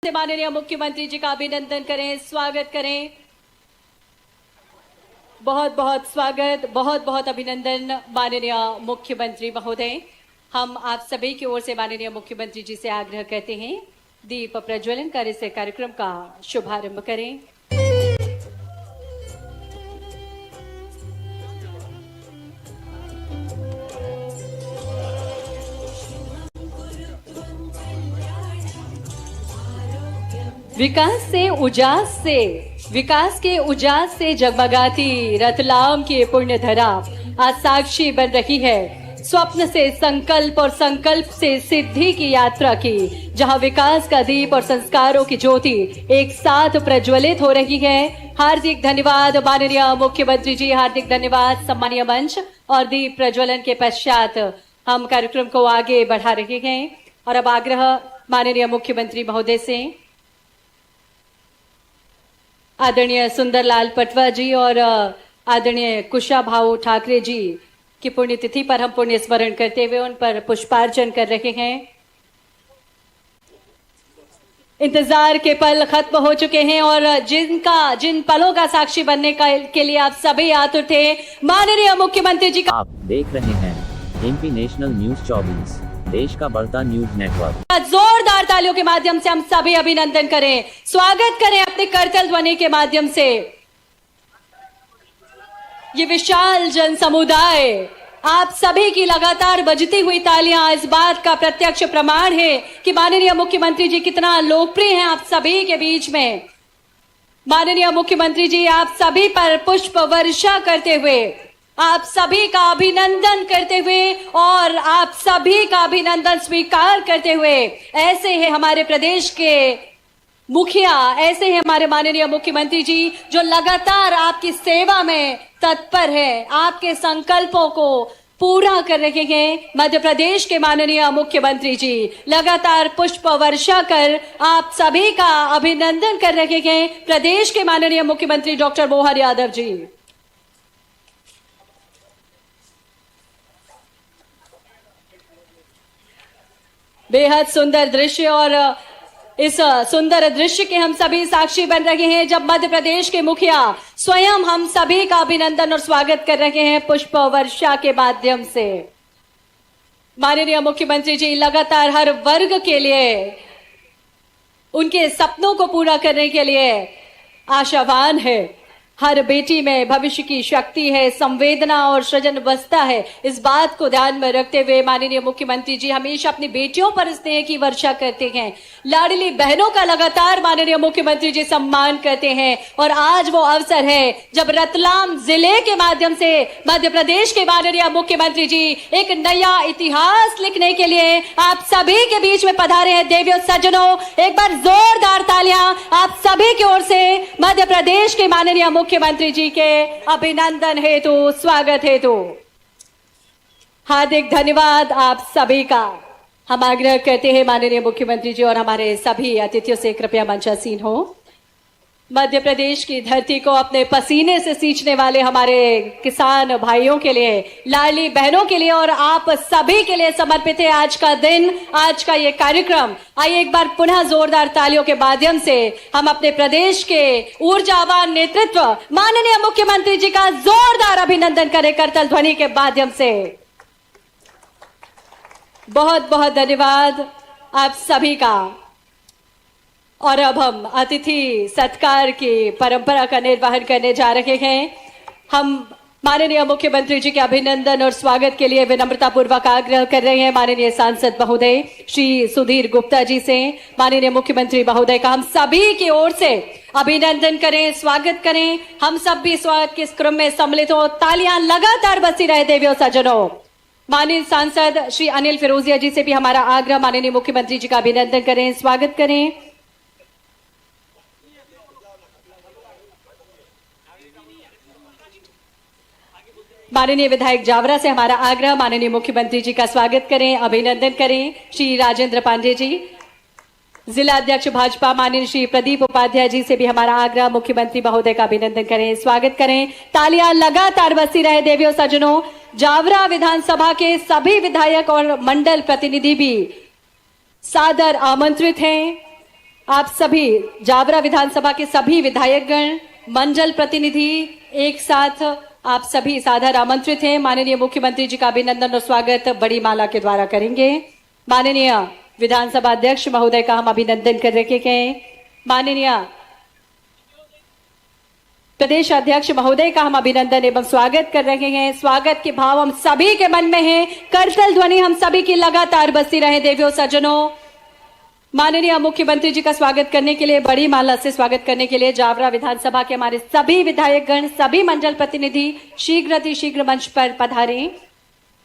से माननीय मुख्यमंत्री जी का अभिनंदन करें, स्वागत करें। बहुत बहुत स्वागत, बहुत बहुत अभिनंदन माननीय मुख्यमंत्री महोदय। हम आप सभी की ओर से माननीय मुख्यमंत्री जी से आग्रह करते हैं, दीप प्रज्वलन कर इस कार्यक्रम का शुभारंभ करें। विकास के उजास से जगमगाती रतलाम की पुण्य धरा आज साक्षी बन रही है। स्वप्न से संकल्प और संकल्प से सिद्धि की यात्रा की, जहां विकास का दीप और संस्कारों की ज्योति एक साथ प्रज्वलित हो रही है। हार्दिक धन्यवाद माननीय मुख्यमंत्री जी, हार्दिक धन्यवाद सम्मानीय मंच। और दीप प्रज्वलन के पश्चात हम कार्यक्रम को आगे बढ़ा रहे हैं और अब आग्रह माननीय मुख्यमंत्री महोदय से आदरणीय सुंदरलाल पटवा जी और आदरणीय कुशाभाऊ ठाकरे जी की पुण्यतिथि पर हम पुण्य स्मरण करते हुए उन पर पुष्पार्चन कर रहे हैं। इंतजार के पल खत्म हो चुके हैं और जिन पलों का साक्षी बनने के लिए आप सभी आतुर थे, माननीय मुख्यमंत्री जी का। आप देख रहे हैं एमपी नेशनल न्यूज 24, देश का बढ़ता न्यूज नेटवर्क। जोरदार तालियों के माध्यम से हम सभी अभिनंदन करें, स्वागत करें अपने करतल ध्वनि के माध्यम से। ये विशाल जन समुदाय, आप सभी की लगातार बजती हुई तालियां इस बात का प्रत्यक्ष प्रमाण है कि माननीय मुख्यमंत्री जी कितना लोकप्रिय हैं आप सभी के बीच में। माननीय मुख्यमंत्री जी आप सभी पर पुष्प वर्षा करते हुए, आप सभी का अभिनंदन करते हुए और आप सभी का अभिनंदन स्वीकार करते हुए, ऐसे है हमारे प्रदेश के मुखिया, ऐसे है हमारे माननीय मुख्यमंत्री जी जो लगातार आपकी सेवा में तत्पर है, आपके संकल्पों को पूरा कर रहे हैं। मध्य प्रदेश के माननीय मुख्यमंत्री जी लगातार पुष्प वर्षा कर आप सभी का अभिनंदन कर रहे हैं। प्रदेश के माननीय मुख्यमंत्री डॉक्टर मोहन यादव जी। बेहद सुंदर दृश्य और इस सुंदर दृश्य के हम सभी साक्षी बन रहे हैं जब मध्य प्रदेश के मुखिया स्वयं हम सभी का अभिनंदन और स्वागत कर रहे हैं पुष्प वर्षा के माध्यम से। माननीय मुख्यमंत्री जी लगातार हर वर्ग के लिए, उनके सपनों को पूरा करने के लिए आशावान है। हर बेटी में भविष्य की शक्ति है, संवेदना और सृजन बसता है। इस बात को ध्यान में रखते हुए माननीय मुख्यमंत्री जी हमेशा अपनी बेटियों पर स्नेह की वर्षा करते हैं। लाडली बहनों का लगातार माननीय मुख्यमंत्री जी सम्मान करते हैं और आज वो अवसर है जब रतलाम जिले के माध्यम से मध्य प्रदेश के माननीय मुख्यमंत्री जी एक नया इतिहास लिखने के लिए आप सभी के बीच में पधारे हैं। देवियों सज्जनों, एक बार जोरदार तालियां आप सभी की ओर से मध्य प्रदेश के माननीय मुख्यमंत्री जी के अभिनंदन हेतु, स्वागत हेतु। हार्दिक धन्यवाद आप सभी का। हम आग्रह करते हैं माननीय मुख्यमंत्री जी और हमारे सभी अतिथियों से कृपया मंचासीन हो। मध्य प्रदेश की धरती को अपने पसीने से सींचने वाले हमारे किसान भाइयों के लिए, लाडली बहनों के लिए और आप सभी के लिए समर्पित है आज का दिन, आज का ये कार्यक्रम। आइए एक बार पुनः जोरदार तालियों के माध्यम से हम अपने प्रदेश के ऊर्जावान नेतृत्व माननीय मुख्यमंत्री जी का जोरदार अभिनंदन करें करतल ध्वनि के माध्यम से। बहुत बहुत धन्यवाद आप सभी का। और अब हम अतिथि सत्कार की परंपरा का निर्वहन करने जा रहे हैं। हम माननीय मुख्यमंत्री जी के अभिनंदन और स्वागत के लिए विनम्रता पूर्वक आग्रह कर रहे हैं माननीय सांसद महोदय श्री सुधीर गुप्ता जी से। माननीय मुख्यमंत्री महोदय का हम सभी की ओर से अभिनंदन करें, स्वागत करें। हम सब भी स्वागत के इस क्रम में सम्मिलित हो, तालियां लगातार बजती रहे देवियों सज्जनों। माननीय सांसद श्री अनिल फिरोजिया जी से भी हमारा आग्रह, माननीय मुख्यमंत्री जी का अभिनंदन करें, स्वागत करें। माननीय विधायक जावरा से हमारा आग्रह, माननीय मुख्यमंत्री जी का स्वागत करें, अभिनंदन करें। श्री राजेंद्र पांडे जी, जिला अध्यक्ष भाजपा माननीय श्री प्रदीप उपाध्याय जी से भी हमारा आग्रह, मुख्यमंत्री महोदय का अभिनंदन करें, स्वागत करें। तालियां लगातार बजती रहे देवियों सज्जनों। जावरा विधानसभा के सभी विधायक और मंडल प्रतिनिधि भी सादर आमंत्रित हैं। आप सभी जावरा विधानसभा के सभी विधायकगण, मंडल प्रतिनिधि एक साथ आप सभी सादर आमंत्रित हैं। माननीय मुख्यमंत्री जी का अभिनंदन और स्वागत बड़ी माला के द्वारा करेंगे। माननीय विधानसभा अध्यक्ष महोदय का हम अभिनंदन कर रहे हैं। माननीय प्रदेश अध्यक्ष महोदय का हम अभिनंदन एवं स्वागत कर रहे हैं। स्वागत के भाव हम सभी के मन में हैं। करतल ध्वनि हम सभी की लगातार बजती रहे। देवियों सज्जनों, माननीय मुख्यमंत्री जी का स्वागत करने के लिए, बड़ी माला से स्वागत करने के लिए जावरा विधानसभा के हमारे सभी विधायकगण, सभी मंडल प्रतिनिधि शीघ्र अतिशीघ्र मंच पर पधारें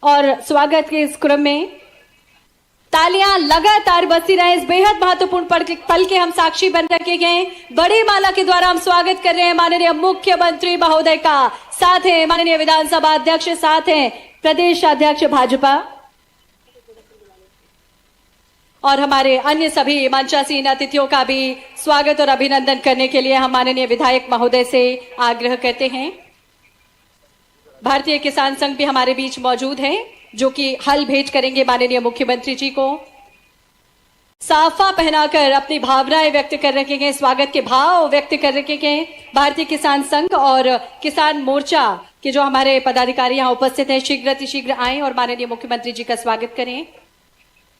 और स्वागत के इस क्रम में तालियां लगातार बजती रहे। इस बेहद महत्वपूर्ण पल के हम साक्षी बन रखे गए। बड़ी माला के द्वारा हम स्वागत कर रहे हैं माननीय मुख्यमंत्री महोदय का। साथ है माननीय विधानसभा अध्यक्ष, साथ है प्रदेश अध्यक्ष भाजपा और हमारे अन्य सभी मंचासीन अतिथियों का भी स्वागत और अभिनंदन करने के लिए हम माननीय विधायक महोदय से आग्रह करते हैं। भारतीय किसान संघ भी हमारे बीच मौजूद है, जो कि हल भेंट करेंगे माननीय मुख्यमंत्री जी को। साफा पहनाकर अपनी भावनाएं व्यक्त कर रखे हैं, स्वागत के भाव व्यक्त कर रखे हैं। भारतीय किसान संघ और किसान मोर्चा के जो हमारे पदाधिकारी यहाँ उपस्थित हैं, शीघ्र आएं और माननीय मुख्यमंत्री जी का स्वागत करें।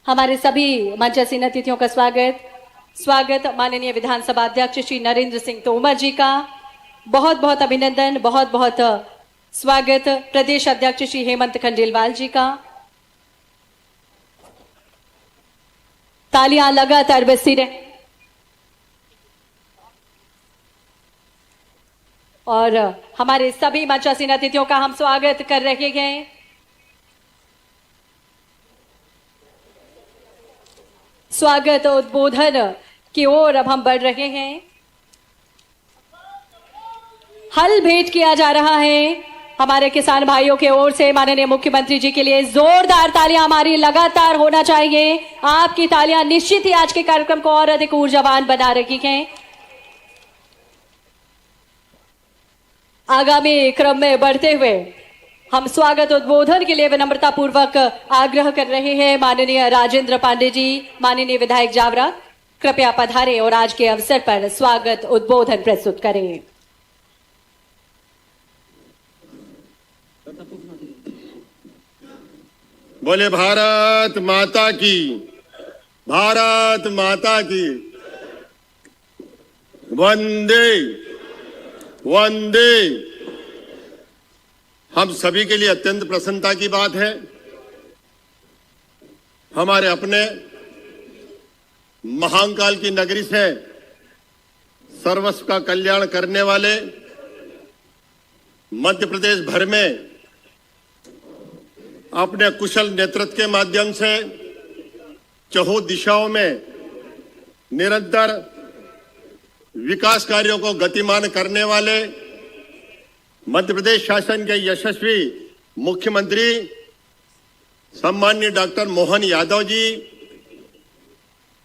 हमारे सभी मंचासीन अतिथियों का स्वागत माननीय विधानसभा अध्यक्ष श्री नरेंद्र सिंह तोमर जी का। बहुत बहुत अभिनंदन, बहुत बहुत स्वागत प्रदेश अध्यक्ष श्री हेमंत खंडेलवाल जी का। तालियां लगातार बजती रहे और हमारे सभी मंचासीन अतिथियों का हम स्वागत कर रहे हैं। स्वागत उद्बोधन की ओर अब हम बढ़ रहे हैं। हल भेंट किया जा रहा है हमारे किसान भाइयों के ओर से माननीय मुख्यमंत्री जी के लिए। जोरदार तालियां हमारी लगातार होना चाहिए। आपकी तालियां निश्चित ही आज के कार्यक्रम को और अधिक ऊर्जावान बना रही हैं। आगामी क्रम में बढ़ते हुए हम स्वागत उद्बोधन के लिए विनम्रता पूर्वक आग्रह कर रहे हैं। माननीय राजेंद्र पांडे जी, माननीय विधायक जावरा, कृपया पधारें और आज के अवसर पर स्वागत उद्बोधन प्रस्तुत करें। बोले भारत माता की, भारत माता की। वंदे वंदे। हम सभी के लिए अत्यंत प्रसन्नता की बात है, हमारे अपने महाकाल की नगरी से सर्वस्व का कल्याण करने वाले मध्य प्रदेश भर में अपने कुशल नेतृत्व के माध्यम से चहुं दिशाओं में निरंतर विकास कार्यों को गतिमान करने वाले मध्य प्रदेश शासन के यशस्वी मुख्यमंत्री सम्माननीय डॉक्टर मोहन यादव जी,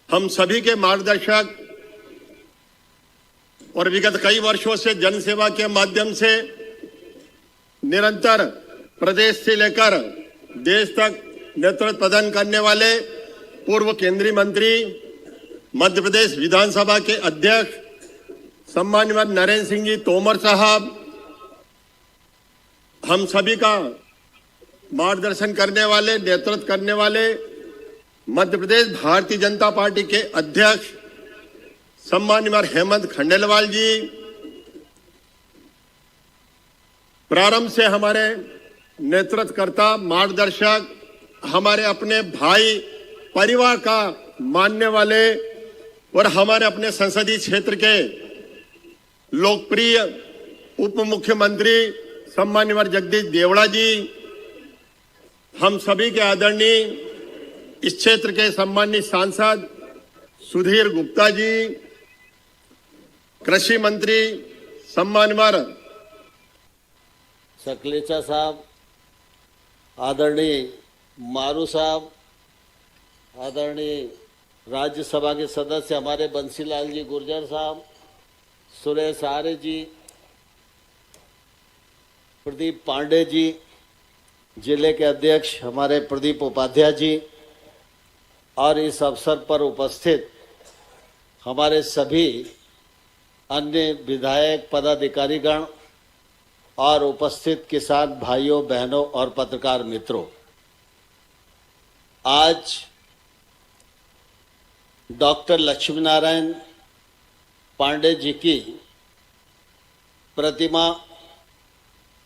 हम सभी के मार्गदर्शक और विगत कई वर्षों से जनसेवा के माध्यम से निरंतर प्रदेश से लेकर देश तक नेतृत्व प्रदान करने वाले पूर्व केंद्रीय मंत्री, मध्य प्रदेश विधानसभा के अध्यक्ष सम्माननीय नरेंद्र सिंह जी तोमर साहब, हम सभी का मार्गदर्शन करने वाले, नेतृत्व करने वाले मध्य प्रदेश भारतीय जनता पार्टी के अध्यक्ष सम्माननीय हेमंत खंडेलवाल जी, प्रारंभ से हमारे नेतृत्वकर्ता, मार्गदर्शक, हमारे अपने भाई, परिवार का मानने वाले और हमारे अपने संसदीय क्षेत्र के लोकप्रिय उप मुख्यमंत्री सम्माननीय जगदीश देवड़ा जी, हम सभी के आदरणीय इस क्षेत्र के सम्मानित सांसद सुधीर गुप्ता जी, कृषि मंत्री सम्माननीय सकलेचा साहब, आदरणीय मारू साहब, आदरणीय राज्यसभा के सदस्य हमारे बंसीलाल जी गुर्जर साहब, सुरेश आर्य जी, प्रदीप पांडे जी, जिले के अध्यक्ष हमारे प्रदीप उपाध्याय जी और इस अवसर पर उपस्थित हमारे सभी अन्य विधायक पदाधिकारीगण और उपस्थित किसान भाइयों बहनों और पत्रकार मित्रों, आज डॉक्टर लक्ष्मी नारायण पांडे जी की प्रतिमा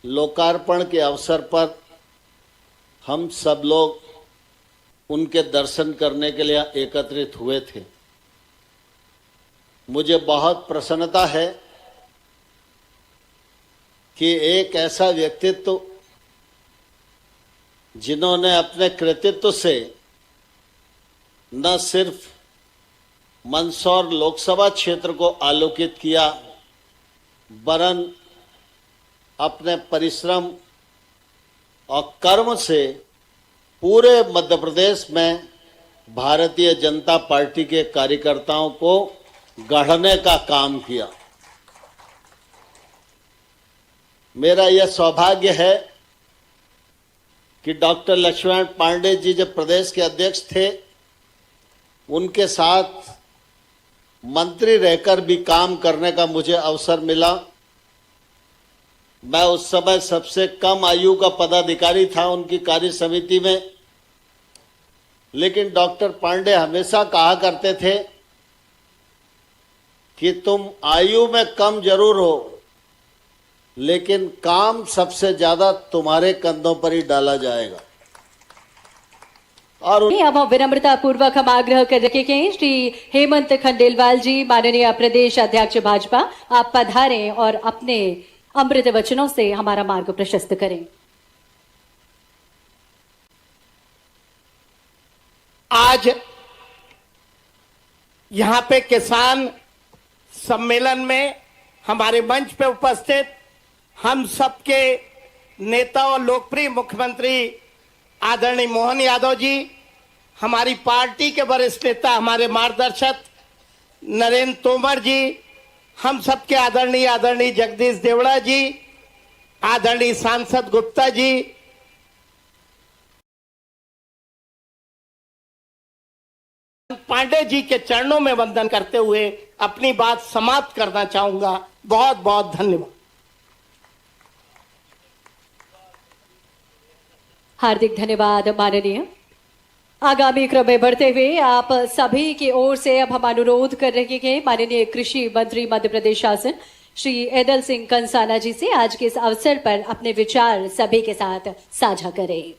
लोकार्पण के अवसर पर हम सब लोग उनके दर्शन करने के लिए एकत्रित हुए थे। मुझे बहुत प्रसन्नता है कि एक ऐसा व्यक्तित्व जिन्होंने अपने कृतित्व से न सिर्फ मंदसौर लोकसभा क्षेत्र को आलोकित किया, वरन अपने परिश्रम और कर्म से पूरे मध्य प्रदेश में भारतीय जनता पार्टी के कार्यकर्ताओं को गढ़ने का काम किया। मेरा यह सौभाग्य है कि डॉक्टर लक्ष्मण पांडे जी जब प्रदेश के अध्यक्ष थे, उनके साथ मंत्री रहकर भी काम करने का मुझे अवसर मिला। मैं उस समय सबसे कम आयु का पदाधिकारी था उनकी कार्य समिति में, लेकिन डॉक्टर पांडे हमेशा कहा करते थे कि तुम आयु में कम जरूर हो, लेकिन काम सबसे ज्यादा तुम्हारे कंधों पर ही डाला जाएगा। और अब हम विनम्रता पूर्वक हम आग्रह कर रखे हैं श्री हेमंत खंडेलवाल जी, माननीय प्रदेश अध्यक्ष भाजपा, आप पधारें और अपने अमृत वचनों से हमारा मार्ग प्रशस्त करें। आज यहां पे किसान सम्मेलन में हमारे मंच पे उपस्थित हम सबके नेता और लोकप्रिय मुख्यमंत्री आदरणीय मोहन यादव जी, हमारी पार्टी के वरिष्ठ नेता हमारे मार्गदर्शक नरेंद्र तोमर जी, हम सबके आदरणीय जगदीश देवड़ा जी, आदरणीय सांसद गुप्ता जी, पांडे जी के चरणों में वंदन करते हुए अपनी बात समाप्त करना चाहूंगा। बहुत बहुत धन्यवाद। हार्दिक धन्यवाद माननीय। आगामी क्रम में बढ़ते हुए आप सभी की ओर से अब हम अनुरोध कर रहे हैं माननीय कृषि मंत्री मध्य प्रदेश शासन श्री एदल सिंह कंसाना जी से आज के इस अवसर पर अपने विचार सभी के साथ साझा करें।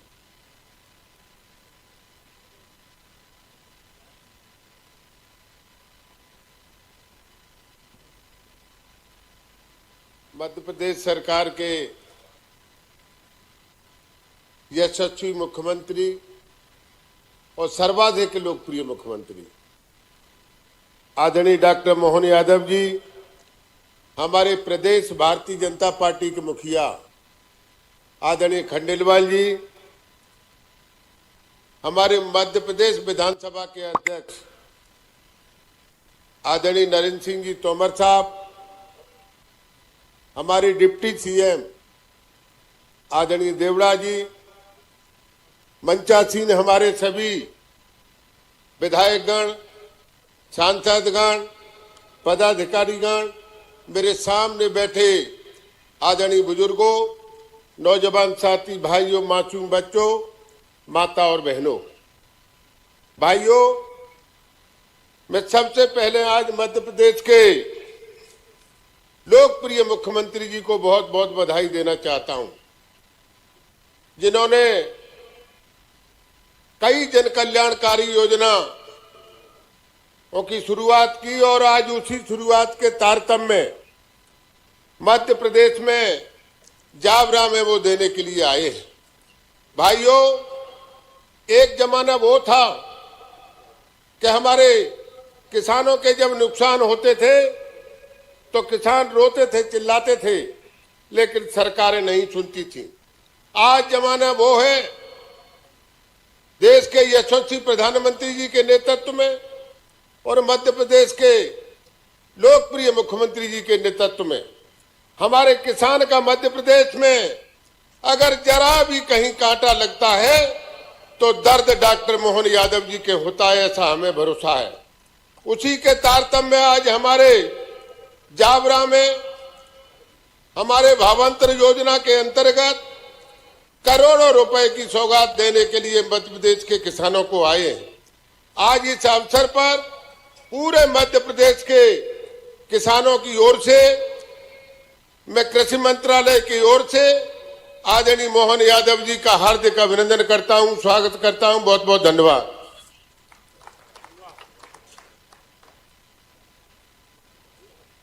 मध्य प्रदेश सरकार के यशस्वी मुख्यमंत्री और सर्वाधिक लोकप्रिय मुख्यमंत्री आदरणीय डॉक्टर मोहन यादव जी, हमारे प्रदेश भारतीय जनता पार्टी के मुखिया आदरणीय खंडेलवाल जी, हमारे मध्य प्रदेश विधानसभा के अध्यक्ष आदरणीय नरेंद्र सिंह जी तोमर साहब, हमारे डिप्टी सीएम आदरणीय देवड़ा जी, मंचासीन हमारे सभी विधायकगण, सांसदगण, पदाधिकारीगण, मेरे सामने बैठे आदरणीय बुजुर्गों, नौजवान साथी भाइयों, मासूम बच्चों, माता और बहनों, भाइयों, मैं सबसे पहले आज मध्य प्रदेश के लोकप्रिय मुख्यमंत्री जी को बहुत बहुत बधाई देना चाहता हूं, जिन्होंने कई जन कल्याणकारी योजनाओं की शुरुआत की और आज उसी शुरुआत के तारतम्य में मध्य प्रदेश में जावरा में वो देने के लिए आए हैं। भाइयों, एक जमाना वो था कि हमारे किसानों के जब नुकसान होते थे तो किसान रोते थे, चिल्लाते थे, लेकिन सरकारें नहीं सुनती थी। आज जमाना वो है, देश के यशस्वी प्रधानमंत्री जी के नेतृत्व में और मध्य प्रदेश के लोकप्रिय मुख्यमंत्री जी के नेतृत्व में हमारे किसान का मध्य प्रदेश में अगर जरा भी कहीं कांटा लगता है तो दर्द डॉक्टर मोहन यादव जी के होता है, ऐसा हमें भरोसा है। उसी के तारतम्य में आज हमारे जावरा में हमारे भावांतर योजना के अंतर्गत करोड़ों रुपए की सौगात देने के लिए मध्य प्रदेश के किसानों को आए हैं। आज इस अवसर पर पूरे मध्य प्रदेश के किसानों की ओर से मैं कृषि मंत्रालय की ओर से आदरणीय मोहन यादव जी का हार्दिक अभिनंदन करता हूं, स्वागत करता हूं। बहुत बहुत धन्यवाद।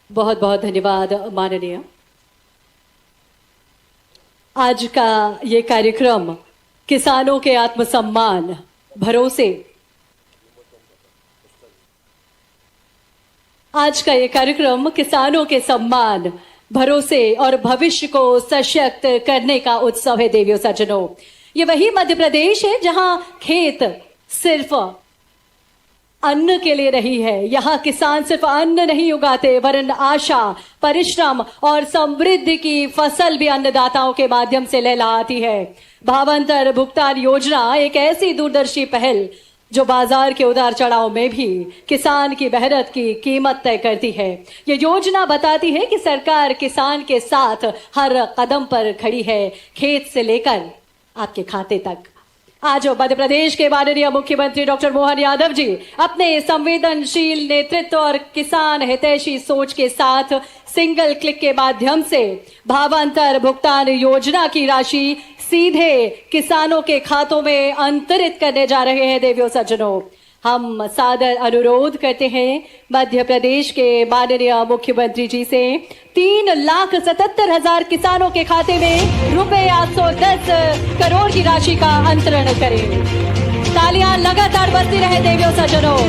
बहुत बहुत धन्यवाद माननीय। आज का ये कार्यक्रम किसानों के आत्मसम्मान, भरोसे, आज का ये कार्यक्रम किसानों के सम्मान, भरोसे और भविष्य को सशक्त करने का उत्सव है। देवियों सज्जनों, ये वही मध्य प्रदेश है जहां खेत सिर्फ अन्न के लिए नहीं है। यहाँ किसान सिर्फ अन्न नहीं उगाते वरन आशा, परिश्रम और समृद्धि की फसल भी अन्नदाताओं के माध्यम से लहलहाती है। भावांतर भुगतान योजना एक ऐसी दूरदर्शी पहल जो बाजार के उतार चढ़ाव में भी किसान की मेहनत की कीमत तय करती है। ये योजना बताती है कि सरकार किसान के साथ हर कदम पर खड़ी है, खेत से लेकर आपके खाते तक। आज मध्य प्रदेश के माननीय मुख्यमंत्री डॉक्टर मोहन यादव जी अपने संवेदनशील नेतृत्व और किसान हितैषी सोच के साथ सिंगल क्लिक के माध्यम से भावांतर भुगतान योजना की राशि सीधे किसानों के खातों में अंतरित करने जा रहे हैं। देवियों सज्जनों, हम सादर अनुरोध करते हैं मध्य प्रदेश के माननीय मुख्यमंत्री जी से 3,77,000 किसानों के खाते में रुपए 810 करोड़ की राशि का अंतरण करें। तालियां लगातार बजती रहे देवियों सज्जनों।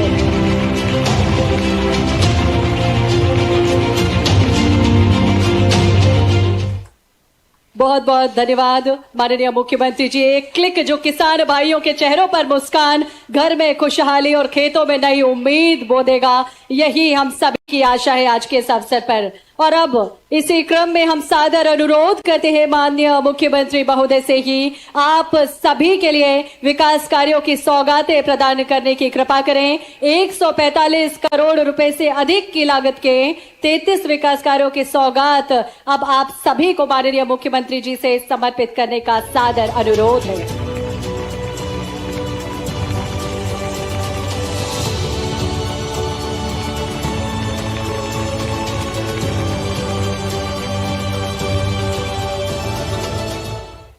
बहुत बहुत धन्यवाद माननीय मुख्यमंत्री जी। एक क्लिक जो किसान भाइयों के चेहरों पर मुस्कान, घर में खुशहाली और खेतों में नई उम्मीद बो देगा, यही हम सभी की आशा है आज के इस अवसर पर। और अब इसी क्रम में हम सादर अनुरोध करते हैं माननीय मुख्यमंत्री महोदय से ही आप सभी के लिए विकास कार्यों की सौगातें प्रदान करने की कृपा करें। 145 करोड़ रुपए से अधिक की लागत के 33 विकास कार्यों की सौगात अब आप सभी को माननीय मुख्यमंत्री जी से समर्पित करने का सादर अनुरोध है।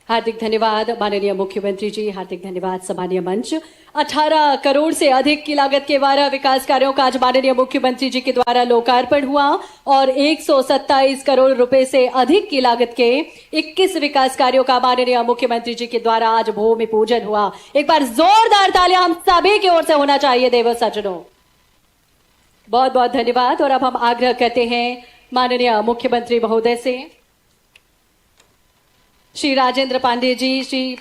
हार्दिक धन्यवाद माननीय मुख्यमंत्री जी, हार्दिक धन्यवाद सम्मानीय मंच। 18 करोड़ से अधिक की लागत के 12 विकास कार्यों का आज माननीय मुख्यमंत्री जी के द्वारा लोकार्पण हुआ और 127 करोड़ रुपए से अधिक की लागत के 21 विकास कार्यों का माननीय मुख्यमंत्री जी के द्वारा आज भूमि पूजन हुआ। एक बार जोरदार तालियां हम सभी की ओर से होना चाहिए देव सज्जनों। बहुत बहुत धन्यवाद। और अब हम आग्रह करते हैं माननीय मुख्यमंत्री महोदय से, श्री राजेंद्र पांडे जी, श्री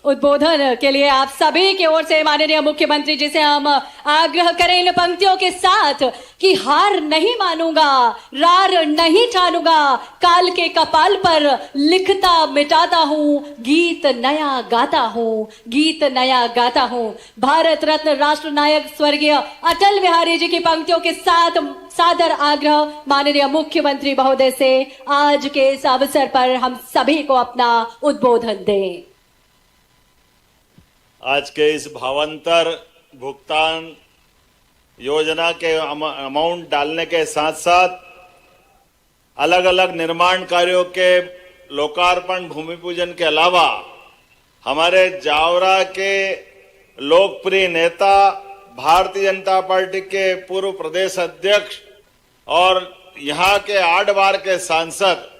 उद्बोधन के लिए आप सभी की ओर से माननीय मुख्यमंत्री जी से हम आग्रह करें इन पंक्तियों के साथ कि हार नहीं मानूंगा, रार नहीं ठानूंगा, काल के कपाल पर लिखता मिटाता हूं, गीत नया गाता हूं, गीत नया गाता हूं। भारत रत्न राष्ट्र नायक स्वर्गीय अटल बिहारी जी की पंक्तियों के साथ सादर आग्रह माननीय मुख्यमंत्री महोदय से आज के इस अवसर पर हम सभी को अपना उद्बोधन दें। आज के इस भावांतर भुगतान योजना के अमाउंट डालने के साथ साथ अलग अलग निर्माण कार्यों के लोकार्पण भूमि पूजन के अलावा हमारे जावरा के लोकप्रिय नेता भारतीय जनता पार्टी के पूर्व प्रदेश अध्यक्ष और यहाँ के 8 बार के सांसद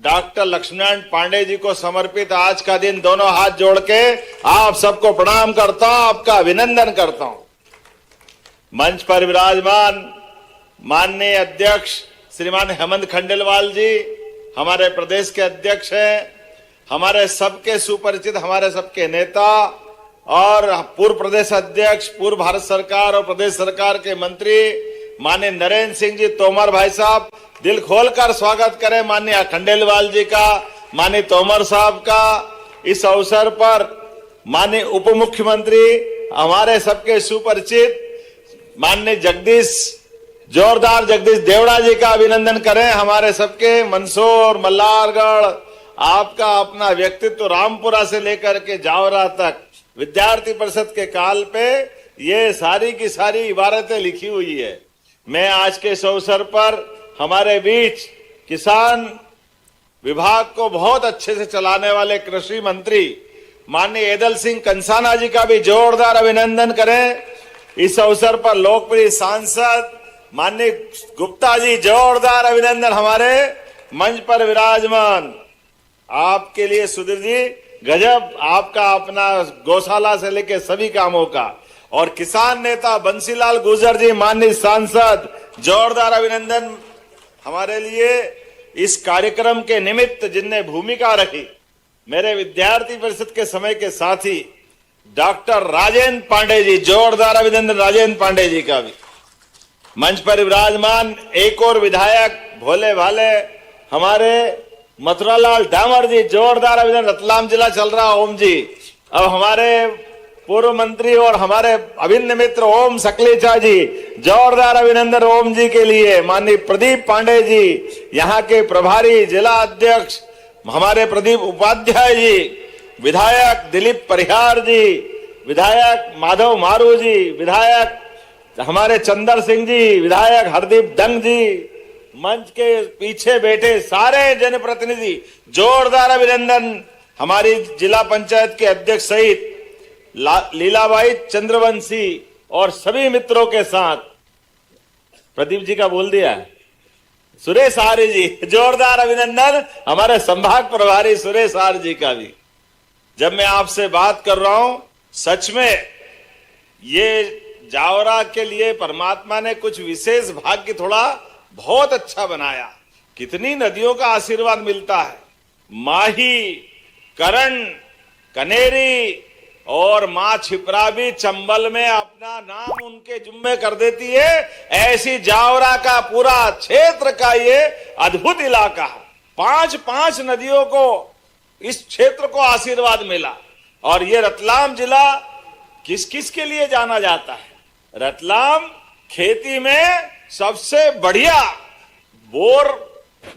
डॉक्टर लक्ष्मण पांडे जी को समर्पित आज का दिन दोनों हाथ जोड़ के आप सबको प्रणाम करता हूं, आपका अभिनंदन करता हूं। मंच पर विराजमान माननीय अध्यक्ष श्रीमान हेमंत खंडेलवाल जी हमारे प्रदेश के अध्यक्ष हैं, हमारे सबके सुपरिचित, हमारे सबके नेता और पूर्व प्रदेश अध्यक्ष, पूर्व भारत सरकार और प्रदेश सरकार के मंत्री माननीय नरेंद्र सिंह जी तोमर भाई साहब, दिल खोलकर स्वागत करें माननीय खंडेलवाल जी का, माननीय तोमर साहब का। इस अवसर पर माननीय उप मुख्यमंत्री हमारे सबके सुपरिचित माननीय जोरदार जगदीश देवड़ा जी का अभिनंदन करें। हमारे सबके मंदसौर, मल्हारगढ़, आपका अपना व्यक्तित्व रामपुरा से लेकर के जावरा तक विद्यार्थी परिषद के काल पे ये सारी की सारी इबारतें लिखी हुई है। मैं आज के इस अवसर पर हमारे बीच किसान विभाग को बहुत अच्छे से चलाने वाले कृषि मंत्री माननीय एदल सिंह कंसाना जी का भी जोरदार अभिनंदन करें। इस अवसर पर लोकप्रिय सांसद माननीय गुप्ता जी, जोरदार अभिनंदन हमारे मंच पर विराजमान। आपके लिए सुधीर जी गजब, आपका अपना गौशाला से लेकर सभी कामों का। और किसान नेता बंसीलाल गुर्जर जी, माननीय सांसद, जोरदार अभिनंदन हमारे लिए इस कार्यक्रम के निमित्त जिनने भूमिका रखी। मेरे विद्यार्थी परिषद के समय के साथी डॉक्टर राजेंद्र पांडे जी, जोरदार अभिनंदन राजेंद्र पांडे जी का भी। मंच पर विराजमान एक और विधायक भोले भाले हमारे मथुरालाल डामर जी, जोरदार अभिनंदन। रतलाम जिला चल रहा ओम जी। अब हमारे पूर्व मंत्री और हमारे अभिन्न मित्र ओम सकलेचा जी, जोरदार अभिनंदन ओम जी के लिए। माननीय प्रदीप पांडे जी, यहाँ के प्रभारी जिला अध्यक्ष हमारे प्रदीप उपाध्याय जी, विधायक दिलीप परिहार जी, विधायक माधव मारू जी, विधायक हमारे चंदर सिंह जी, विधायक हरदीप दंग जी, मंच के पीछे बैठे सारे जनप्रतिनिधि, जोरदार अभिनंदन। हमारी जिला पंचायत के अध्यक्ष सहित लीलाबाई चंद्रवंशी और सभी मित्रों के साथ प्रदीप जी का बोल दिया, सुरेश आर्य जी, जोरदार अभिनंदन हमारे संभाग प्रभारी सुरेश आर्य जी का भी। जब मैं आपसे बात कर रहा हूं, सच में ये जावरा के लिए परमात्मा ने कुछ विशेष भाग्य थोड़ा बहुत अच्छा बनाया। कितनी नदियों का आशीर्वाद मिलता है। माही, करण, कनेरी और मां छिपरा भी चंबल में अपना नाम उनके जुम्मे कर देती है। ऐसी जावरा का पूरा क्षेत्र का ये अद्भुत इलाका है। 5 नदियों को इस क्षेत्र को आशीर्वाद मिला। और ये रतलाम जिला किस किस के लिए जाना जाता है? रतलाम खेती में सबसे बढ़िया बोर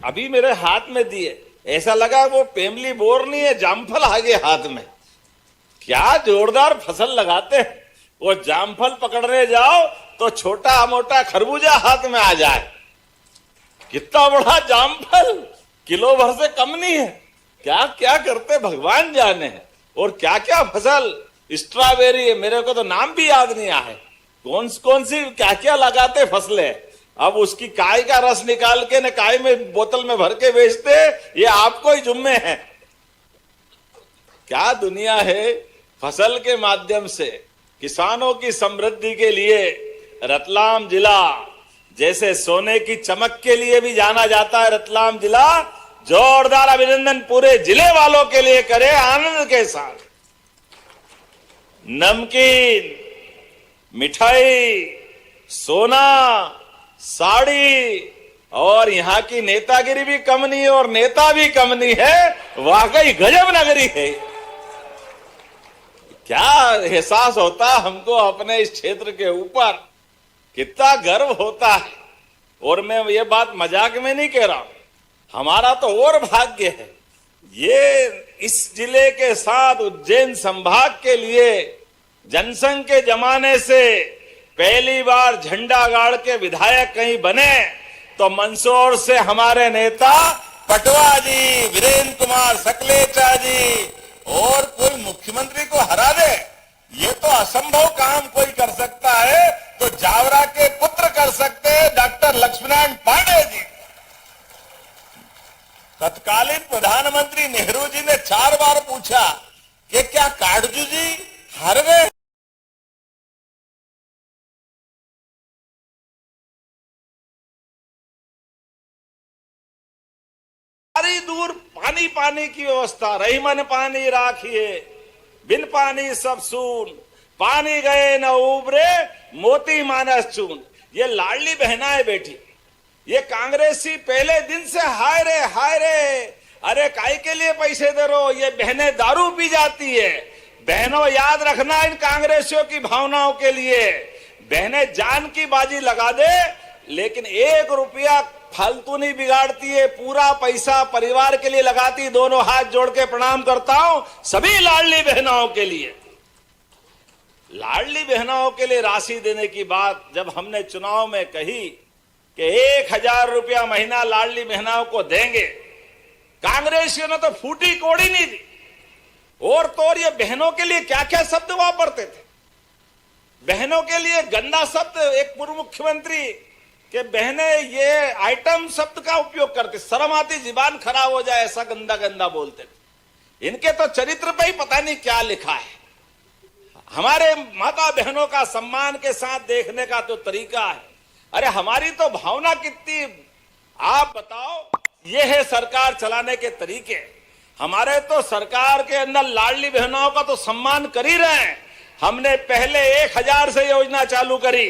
अभी मेरे हाथ में दिए, ऐसा लगा वो पेमली बोर नहीं है, जामफल आ गए हाथ में। क्या जोरदार फसल लगाते हैं। वो जामफल पकड़ने जाओ तो छोटा मोटा खरबूजा हाथ में आ जाए। कितना बड़ा जामफल, किलो भर से कम नहीं है। क्या क्या करते भगवान जाने हैं। और क्या क्या फसल, स्ट्रॉबेरी, मेरे को तो नाम भी याद नहीं आए, कौन सी क्या क्या लगाते फसलें। अब उसकी काय का रस निकाल के न काय में बोतल में भर के बेचते, ये आपको ही जुम्मे है। क्या दुनिया है। फसल के माध्यम से किसानों की समृद्धि के लिए रतलाम जिला जैसे सोने की चमक के लिए भी जाना जाता है। रतलाम जिला, जोरदार अभिनंदन पूरे जिले वालों के लिए करें आनंद के साथ। नमकीन, मिठाई, सोना, साड़ी और यहाँ की नेतागिरी भी कम नहीं है और नेता भी कम नहीं है। वाकई गजब नगरी है। क्या एहसास होता हमको अपने इस क्षेत्र के ऊपर, कितना गर्व होता है। और मैं ये बात मजाक में नहीं कह रहा हूं, हमारा तो और भाग्य है। ये इस जिले के साथ उज्जैन संभाग के लिए जनसंघ के जमाने से पहली बार झंडा गाड़ के विधायक कहीं बने तो मंदसौर से हमारे नेता पटवा जी, वीरेंद्र कुमार सकलेचा जी और कोई मुख्यमंत्री को हरा दे, ये तो असंभव काम कोई कर सकता है तो जावरा के पुत्र कर सकते हैं, डॉक्टर लक्ष्मीनारायण पांडे जी। तत्कालीन प्रधानमंत्री नेहरू जी ने 4 बार पूछा कि क्या काटजू जी हार गए। सारी दूर पानी की व्यवस्था, रही मन पानी राखिए, बिन पानी सब सून, पानी गए न उबरे, मोती मानस चून। ये लाडली बहनाएं बेटी, ये कांग्रेसी पहले दिन से हाय रे, अरे काय के लिए पैसे दे रहो। ये बहनें दारू पी जाती है, बहनों याद रखना इन कांग्रेसियों की भावनाओं के लिए, बहनें जान की बाजी लगा दे लेकिन 1 रुपया फालतू नहीं बिगाड़ती है, पूरा पैसा परिवार के लिए लगाती। दोनों हाथ जोड़ के प्रणाम करता हूं सभी लाडली बहनों के लिए। लाडली बहनों के लिए राशि देने की बात जब हमने चुनाव में कही कि 1000 रुपया महीना लाडली बहनों को देंगे, कांग्रेसियों ने तो फूटी कोड़ी नहीं दी। और तो और ये बहनों के लिए क्या क्या शब्द वापरते थे, बहनों के लिए गंदा शब्द। एक पूर्व मुख्यमंत्री के बहने ये आइटम शब्द का उपयोग करते, शर्म आती, जुबान खराब हो जाए ऐसा गंदा गंदा बोलते थे। इनके तो चरित्र पे ही पता नहीं क्या लिखा है। हमारे माता बहनों का सम्मान के साथ देखने का तो तरीका है। अरे हमारी तो भावना कितनी, आप बताओ। ये है सरकार चलाने के तरीके। हमारे तो सरकार के अंदर लाडली बहनों का तो सम्मान कर ही रहे हैं। हमने पहले 1000 से योजना चालू करी,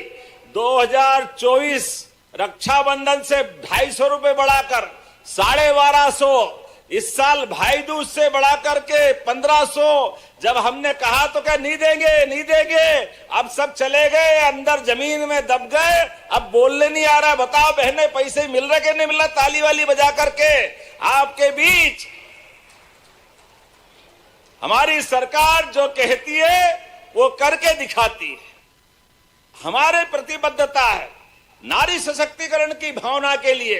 2024 रक्षाबंधन से 250 रुपए बढ़ाकर 1250, इस साल भाई दूज से बढ़ा करके 1500। जब हमने कहा तो क्या नहीं देंगे नहीं देंगे, अब सब चले गए अंदर जमीन में दब गए, अब बोलने नहीं आ रहा। बताओ बहने पैसे मिल रहे कि नहीं मिल रहा, ताली वाली बजा करके। आपके बीच हमारी सरकार जो कहती है वो करके दिखाती है। हमारे प्रतिबद्धता है नारी सशक्तिकरण की भावना के लिए,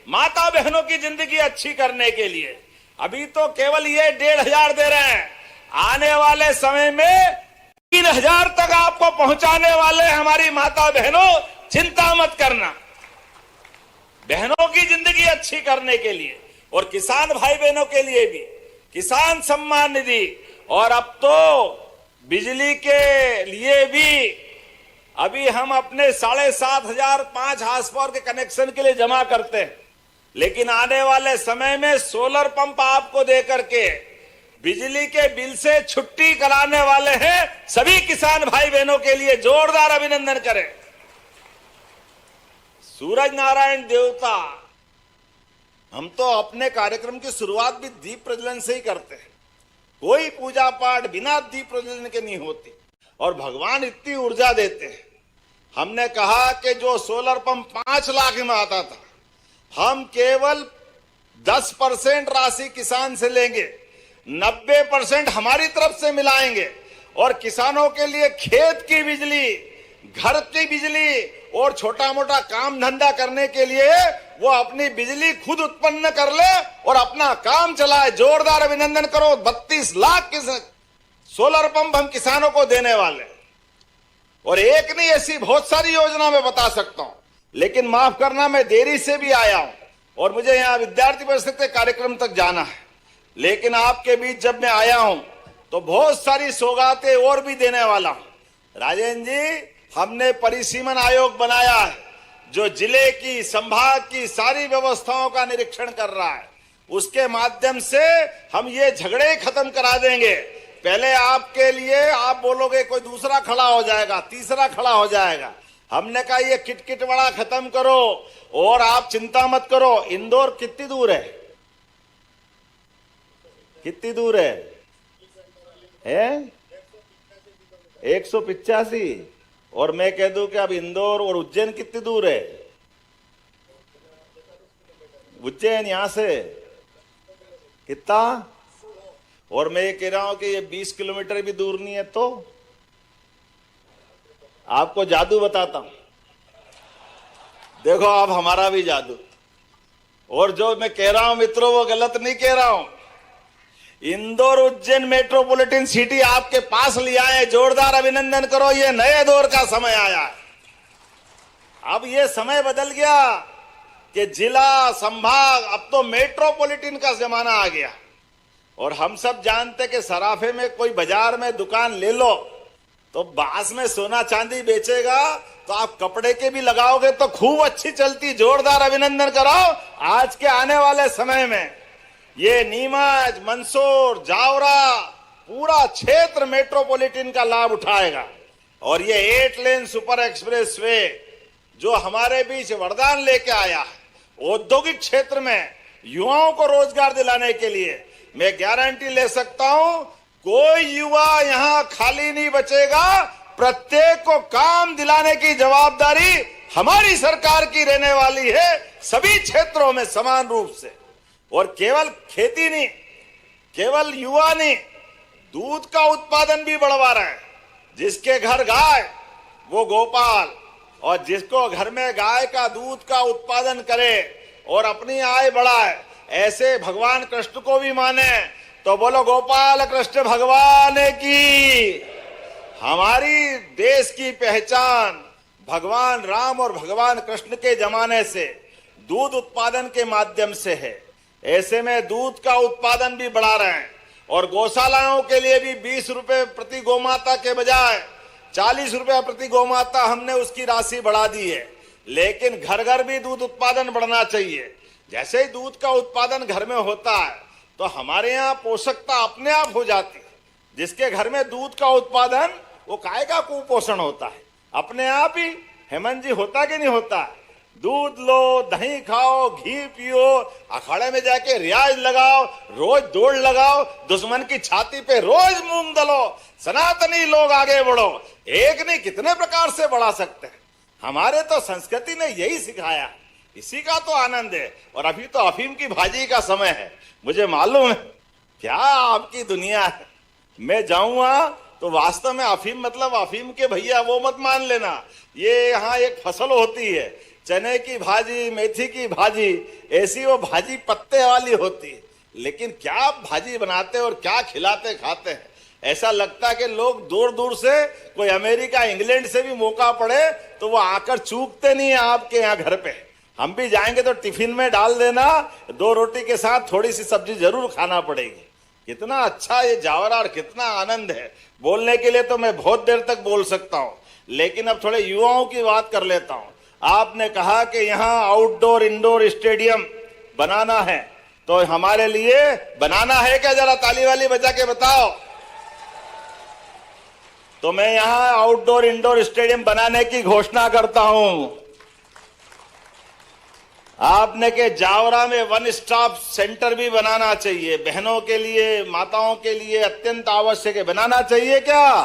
माता बहनों की जिंदगी अच्छी करने के लिए। अभी तो केवल ये 1500 दे रहे हैं, आने वाले समय में 3000 तक आपको पहुंचाने वाले हमारी माता बहनों, चिंता मत करना। बहनों की जिंदगी अच्छी करने के लिए और किसान भाई बहनों के लिए भी किसान सम्मान निधि, और अब तो बिजली के लिए भी अभी हम अपने 7500 5 हाउस पावर के कनेक्शन के लिए जमा करते हैं, लेकिन आने वाले समय में सोलर पंप आपको दे करके बिजली के बिल से छुट्टी कराने वाले हैं सभी किसान भाई बहनों के लिए। जोरदार अभिनंदन करें। सूरज नारायण देवता, हम तो अपने कार्यक्रम की शुरुआत भी दीप प्रज्वलन से ही करते हैं। कोई पूजा पाठ बिना दीप प्रज्वलन के नहीं होती, और भगवान इतनी ऊर्जा देते हैं। हमने कहा कि जो सोलर पंप 5 लाख में आता था, हम केवल 10% राशि किसान से लेंगे, 90% हमारी तरफ से मिलाएंगे, और किसानों के लिए खेत की बिजली, घर की बिजली और छोटा मोटा काम धंधा करने के लिए वो अपनी बिजली खुद उत्पन्न कर ले और अपना काम चलाए। जोरदार अभिनंदन करो। 32 लाख सोलर पंप हम किसानों को देने वाले, और एक नहीं ऐसी बहुत सारी योजना मैं बता सकता हूं, लेकिन माफ करना मैं देरी से भी आया हूं और मुझे यहां विद्यार्थी परिषद के कार्यक्रम तक जाना है। लेकिन आपके बीच जब मैं आया हूं तो बहुत सारी सौगातें और भी देने वाला हूं। राजेंद्र जी, हमने परिसीमन आयोग बनाया है जो जिले की, संभाग की सारी व्यवस्थाओं का निरीक्षण कर रहा है। उसके माध्यम से हम ये झगड़े खत्म करा देंगे। पहले आपके लिए आप बोलोगे, कोई दूसरा खड़ा हो जाएगा, तीसरा खड़ा हो जाएगा। हमने कहा ये किटकिट वाला खत्म करो, और आप चिंता मत करो। इंदौर कितनी दूर है, कितनी दूर है? 185। और मैं कह दूं कि अब इंदौर और उज्जैन कितनी दूर है? उज्जैन यहां से कितना? और मैं ये कह रहा हूं कि ये 20 किलोमीटर भी दूर नहीं है। तो आपको जादू बताता हूं, देखो आप हमारा भी जादू। और जो मैं कह रहा हूं मित्रों, वो गलत नहीं कह रहा हूं। इंदौर उज्जैन मेट्रोपॉलिटन सिटी आपके पास लिया है। जोरदार अभिनंदन करो। ये नए दौर का समय आया है। अब ये समय बदल गया कि जिला, संभाग, अब तो मेट्रोपॉलिटन का जमाना आ गया। और हम सब जानते कि सराफे में कोई बाजार में दुकान ले लो तो बांस में सोना चांदी बेचेगा, तो आप कपड़े के भी लगाओगे तो खूब अच्छी चलती। जोरदार अभिनंदन कराओ। आज के आने वाले समय में ये नीमच, मंदसौर, जावरा पूरा क्षेत्र मेट्रोपॉलिटन का लाभ उठाएगा। और ये 8 लेन सुपर एक्सप्रेस वे जो हमारे बीच वरदान लेके आया है औद्योगिक क्षेत्र में युवाओं को रोजगार दिलाने के लिए, मैं गारंटी ले सकता हूं कोई युवा यहां खाली नहीं बचेगा। प्रत्येक को काम दिलाने की जवाबदारी हमारी सरकार की रहने वाली है, सभी क्षेत्रों में समान रूप से। और केवल खेती नहीं, केवल युवा नहीं, दूध का उत्पादन भी बढ़वा रहे हैं। जिसके घर गाय वो गोपाल, और जिसको घर में गाय का दूध का उत्पादन करे और अपनी आय बढ़ाए, ऐसे भगवान कृष्ण को भी माने तो बोलो गोपाल कृष्ण भगवान की। हमारी देश की पहचान भगवान राम और भगवान कृष्ण के जमाने से दूध उत्पादन के माध्यम से है। ऐसे में दूध का उत्पादन भी बढ़ा रहे हैं और गौशालाओं के लिए भी 20 रुपए प्रति गौमाता के बजाय 40 रुपए प्रति गौमाता हमने उसकी राशि बढ़ा दी है। लेकिन घर घर भी दूध उत्पादन बढ़ना चाहिए। जैसे ही दूध का उत्पादन घर में होता है तो हमारे यहाँ पोषकता अपने आप हो जाती है। जिसके घर में दूध का उत्पादन, वो काय का कुपोषण होता है अपने आप ही। हेमंत जी, होता कि नहीं होता? दूध लो, दही खाओ, घी पियो, अखाड़े में जाके रियाज लगाओ, रोज दौड़ लगाओ, दुश्मन की छाती पे रोज मूंग दलो, सनातनी लोग आगे बढ़ो। एक नहीं कितने प्रकार से बढ़ा सकते हैं। हमारे तो संस्कृति ने यही सिखाया, इसी का तो आनंद है। और अभी तो अफीम की भाजी का समय है, मुझे मालूम है क्या आपकी दुनिया है। मैं जाऊंगा तो वास्तव में अफीम मतलब अफीम के भैया वो मत मान लेना। ये यहाँ एक फसल होती है, चने की भाजी, मेथी की भाजी, ऐसी वो भाजी पत्ते वाली होती है। लेकिन क्या भाजी बनाते और क्या खिलाते खाते हैं। ऐसा लगता है कि लोग दूर दूर से, कोई अमेरिका इंग्लैंड से भी मौका पड़े तो वो आकर चूकते नहीं है आपके यहाँ घर पे। हम भी जाएंगे तो टिफिन में डाल देना, 2 रोटी के साथ थोड़ी सी सब्जी जरूर खाना पड़ेगी। कितना अच्छा ये जावरा और कितना आनंद है। बोलने के लिए तो मैं बहुत देर तक बोल सकता हूँ, लेकिन अब थोड़े युवाओं की बात कर लेता हूँ। आपने कहा कि यहाँ आउटडोर इंडोर स्टेडियम बनाना है, तो हमारे लिए बनाना है क्या? जरा ताली वाली बजा के बताओ। तो मैं यहाँ आउटडोर इंडोर स्टेडियम बनाने की घोषणा करता हूं। आपने के जावरा में 1 स्टॉप सेंटर भी बनाना चाहिए, बहनों के लिए, माताओं के लिए अत्यंत आवश्यक है। बनाना चाहिए क्या?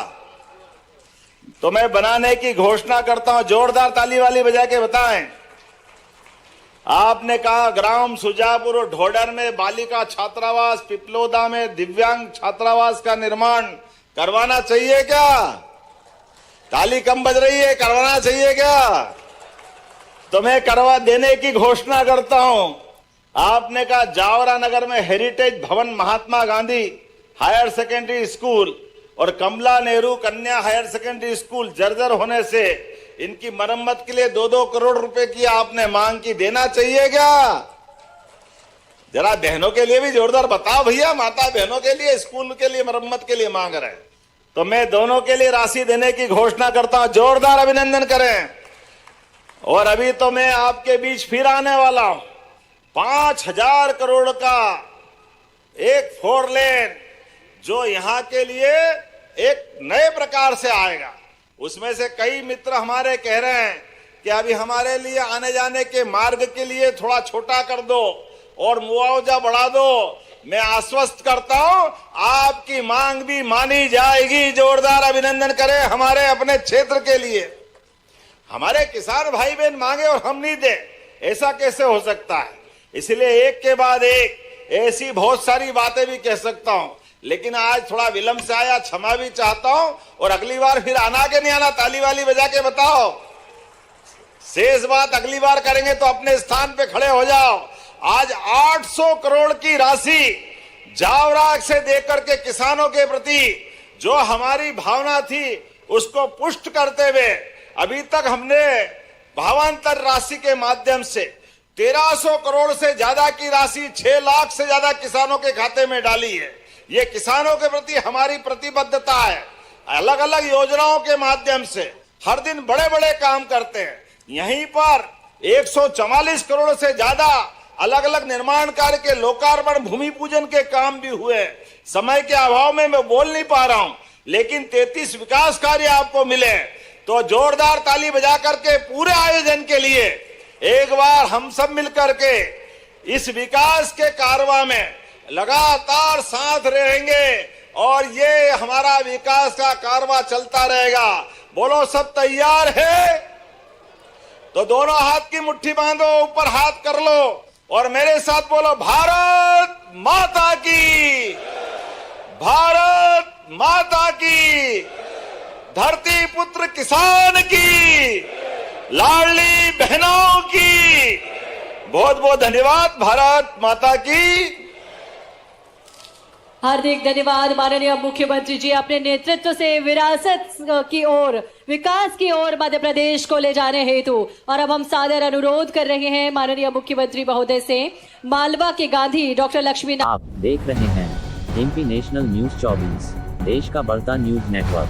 तो मैं बनाने की घोषणा करता हूं। जोरदार ताली वाली बजा के बताएं। आपने कहा ग्राम सुजापुर और ढोडर में बालिका छात्रावास, पिपलोदा में दिव्यांग छात्रावास का निर्माण करवाना चाहिए क्या? ताली कम बज रही है, करवाना चाहिए क्या? तो मैं करवा देने की घोषणा करता हूं। आपने कहा जावरा नगर में हेरिटेज भवन Mahatma Gandhi higher secondary school और कमला नेहरू कन्या हायर सेकेंडरी स्कूल जर्जर होने से इनकी मरम्मत के लिए 2-2 करोड़ रुपए की आपने मांग की, देना चाहिए क्या? जरा बहनों के लिए भी जोरदार बताओ भैया। माता बहनों के लिए, स्कूल के लिए, मरम्मत के लिए मांग रहे हैं, तो मैं दोनों के लिए राशि देने की घोषणा करता हूं। जोरदार अभिनंदन करें। और अभी तो मैं आपके बीच फिर आने वाला हूं। 5000 करोड़ का एक 4 लेन जो यहां के लिए एक नए प्रकार से आएगा। उसमें से कई मित्र हमारे कह रहे हैं कि अभी हमारे लिए आने जाने के मार्ग के लिए थोड़ा छोटा कर दो और मुआवजा बढ़ा दो। मैं आश्वस्त करता हूं आपकी मांग भी मानी जाएगी। जोरदार अभिनंदन करें हमारे अपने क्षेत्र के लिए। हमारे किसान भाई बहन मांगे और हम नहीं दे, ऐसा कैसे हो सकता है? इसलिए एक के बाद एक ऐसी बहुत सारी बातें भी कह सकता हूं, लेकिन आज थोड़ा विलंब से आया, क्षमा भी चाहता हूं। और अगली बार फिर आना के नहीं आना, ताली वाली बजा के बताओ। शेष बात अगली बार करेंगे, तो अपने स्थान पे खड़े हो जाओ। आज 800 करोड़ की राशि जावरा से देकर के किसानों के प्रति जो हमारी भावना थी उसको पुष्ट करते हुए अभी तक हमने भावांतर राशि के माध्यम से 1300 करोड़ से ज्यादा की राशि 6 लाख से ज्यादा किसानों के खाते में डाली है। ये किसानों के प्रति हमारी प्रतिबद्धता है। अलग अलग योजनाओं के माध्यम से हर दिन बड़े बड़े काम करते हैं। यहीं पर 144 करोड़ से ज्यादा अलग अलग निर्माण कार्य के लोकार्पण, भूमि पूजन के काम भी हुए। समय के अभाव में मैं बोल नहीं पा रहा हूं, लेकिन 33 विकास कार्य आपको मिले। तो जोरदार ताली बजा करके पूरे आयोजन के लिए एक बार हम सब मिलकर के इस विकास के कारवां में लगातार साथ रहेंगे और ये हमारा विकास का कारवां चलता रहेगा। बोलो सब तैयार है? तो दोनों हाथ की मुट्ठी बांधो, ऊपर हाथ कर लो और मेरे साथ बोलो, भारत माता की, भारत माता की, धरती पुत्र किसान की, लाडली बहनों की। बहुत बहुत धन्यवाद। भारत माता की। हार्दिक धन्यवाद माननीय मुख्यमंत्री जी, अपने नेतृत्व से विरासत की ओर, विकास की ओर मध्य प्रदेश को ले जाने हेतु। और अब हम सादर अनुरोध कर रहे हैं माननीय मुख्यमंत्री महोदय से मालवा के गांधी डॉक्टर लक्ष्मी। आप देख रहे हैं एमपी नेशनल न्यूज 24, देश का बढ़ता न्यूज नेटवर्क।